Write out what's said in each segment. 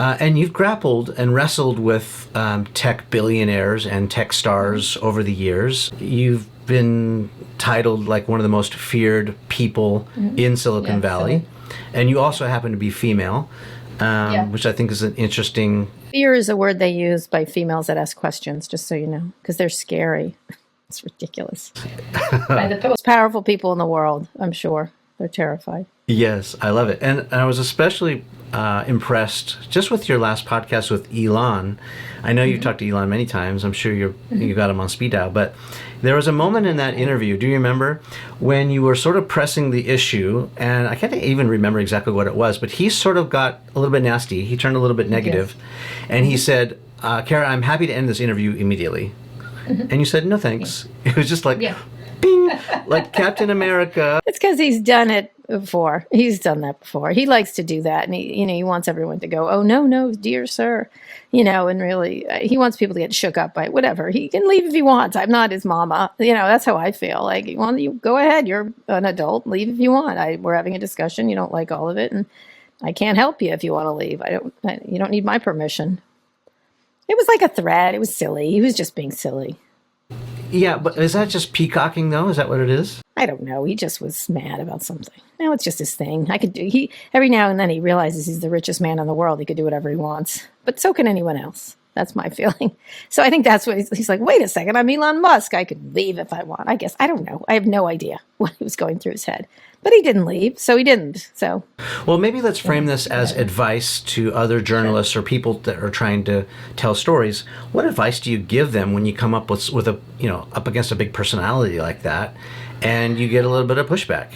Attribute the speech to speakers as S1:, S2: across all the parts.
S1: And you've grappled and wrestled with tech billionaires and tech stars over the years. You've been titled like one of the most feared people in Silicon Valley. And you also happen to be female, which I think is an interesting...
S2: Fear is a word they use by females that ask questions, just so you know, because they're scary. It's ridiculous. By the most powerful people in the world, I'm sure. They're terrified.
S1: Yes, I love it. And I was especially impressed just with your last podcast with Elon. I know you've talked to Elon many times. I'm sure you got him on speed dial. But there was a moment in that interview, do you remember, when you were sort of pressing the issue, and I can't even remember exactly what it was, but he sort of got a little bit nasty. He turned a little bit negative. And he said, Kara, I'm happy to end this interview immediately. And you said, no, thanks. It was just like, bing, like Captain America.
S2: It's because he's done it before. He's done that before. He likes to do that. And he wants everyone to go, oh, no, dear sir. And really, he wants people to get shook up by whatever. He can leave if he wants. I'm not his mama. That's how I feel. Like, you go ahead. You're an adult. Leave if you want. We're having a discussion. You don't like all of it. And I can't help you if you want to leave. You don't need my permission. It was like a threat. It was silly. He was just being silly.
S1: Yeah, but is that just peacocking, though? Is that what it is?
S2: I don't know. He just was mad about something. No, it's just his thing. Every now and then he realizes he's the richest man in the world. He could do whatever he wants. But so can anyone else. That's my feeling. So I think that's what he's like, wait a second, I'm Elon Musk. I could leave if I want. I guess. I don't know. I have no idea what was going through his head. But he didn't leave, so he didn't. So,
S1: well, maybe let's frame this as advice to other journalists or people that are trying to tell stories. What advice do you give them when you come up with a up against a big personality like that, and you get a little bit of pushback?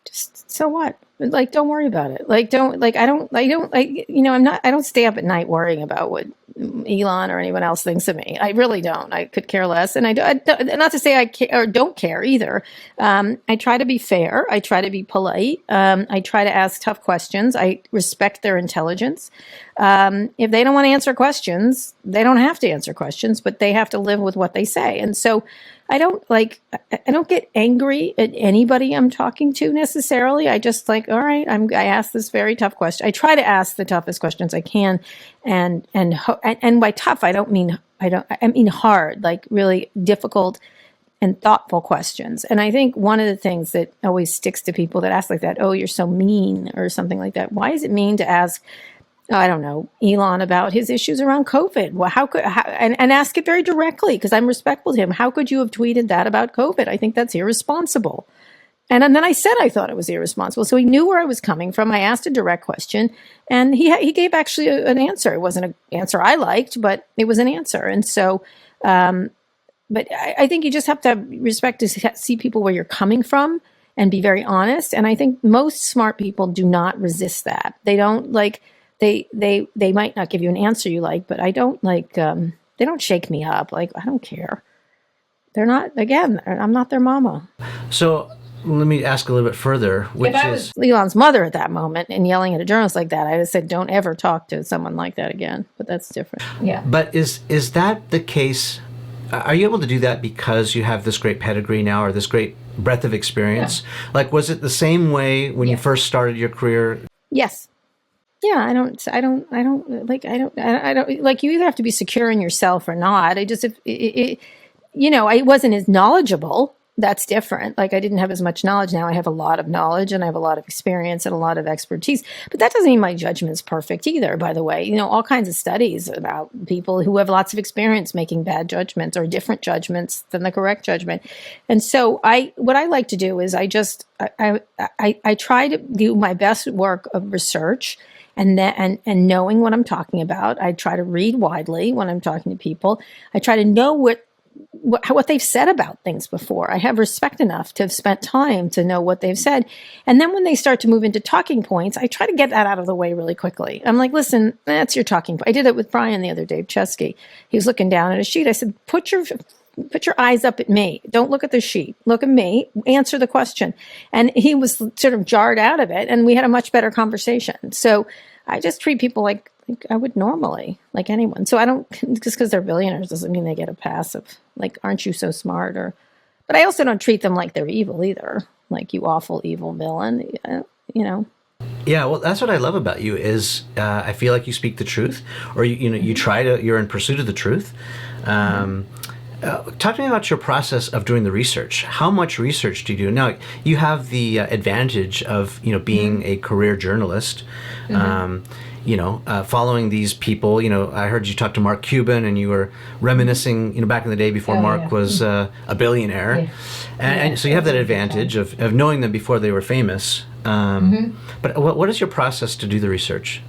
S2: Just so what? Like, don't worry about it. Like, I don't stay up at night worrying about what Elon or anyone else thinks of me. I really don't. I could care less. And I don't, not to say I care or don't care either. I try to be fair. I try to be polite. I try to ask tough questions. I respect their intelligence. If they don't want to answer questions, they don't have to answer questions, but they have to live with what they say. And so I don't get angry at anybody I'm talking to necessarily. I just all right, I ask this very tough question. I try to ask the toughest questions I can. And by tough, I mean hard, like really difficult and thoughtful questions. And I think one of the things that always sticks to people that ask like that, oh, you're so mean or something like that. Why is it mean to ask, I don't know, Elon about his issues around COVID? Well, and ask it very directly because I'm respectful to him. How could you have tweeted that about COVID? I think that's irresponsible. And then I said I thought it was irresponsible. So he knew where I was coming from. I asked a direct question, and he gave actually an answer. It wasn't an answer I liked, but it was an answer. And so, but I think you just have to have respect to see people where you're coming from and be very honest. And I think most smart people do not resist that. They don't they might not give you an answer you like, but I don't they don't shake me up. Like, I don't care. They're not, again, I'm not their mama.
S1: So let me ask a little bit further, which
S2: if I was Elon's mother at that moment and yelling at a journalist like that, I'd have said, don't ever talk to someone like that again. But that's different. Yeah.
S1: But is that the case? Are you able to do that because you have this great pedigree now or this great breadth of experience? Yeah. Like, was it the same way when you first started your career?
S2: Yes. Yeah, I don't like, you either have to be secure in yourself or not. I just, I wasn't as knowledgeable. That's different. Like, I didn't have as much knowledge. Now I have a lot of knowledge and I have a lot of experience and a lot of expertise, but that doesn't mean my judgment's perfect either, by the way. All kinds of studies about people who have lots of experience making bad judgments or different judgments than the correct judgment. And so what I like to do is I try to do my best work of research and knowing what I'm talking about. I try to read widely when I'm talking to people. I try to know what they've said about things before. I have respect enough to have spent time to know what they've said. And then when they start to move into talking points, I try to get that out of the way really quickly. I'm like, listen, that's your talking point. I did it with Bryan the other day, Chesky. He was looking down at a sheet. I said, put your eyes up at me. Don't look at the sheet. Look at me. Answer the question. And he was sort of jarred out of it. And we had a much better conversation. So I just treat people like I would normally, like anyone. So I don't, just because they're billionaires doesn't mean they get a pass of, like, aren't you so smart? But I also don't treat them like they're evil either. Like, you awful evil villain.
S1: Yeah, well, that's what I love about you is I feel like you speak the truth, or you try to. You're in pursuit of the truth. Talk to me about your process of doing the research. How much research do you do? Now, you have the advantage of being a career journalist. Following these people. I heard you talk to Mark Cuban, and you were reminiscing. Back in the day before Mark was a billionaire, and so you have that advantage of knowing them before they were famous. But what is your process to do the research?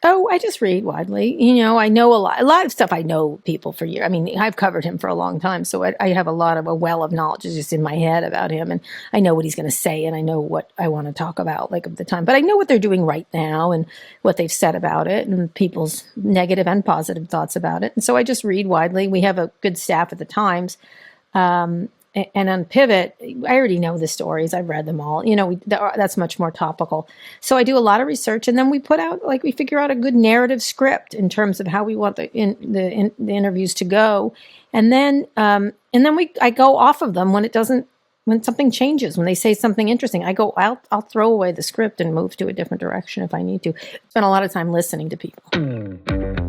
S2: Oh, I just read widely. I know a lot of stuff. I know people for years. I mean, I've covered him for a long time, so I have a well of knowledge just in my head about him, and I know what he's going to say, and I know what I want to talk about, like at the time. But I know what they're doing right now, and what they've said about it, and people's negative and positive thoughts about it. And so I just read widely. We have a good staff at the Times. And on Pivot, I already know the stories. I've read them all. That's much more topical. So I do a lot of research, and then we we figure out a good narrative script in terms of how we want the interviews to go, and then I go off of them when something changes, when they say something interesting. I'll throw away the script and move to a different direction if I need to. Spend a lot of time listening to people.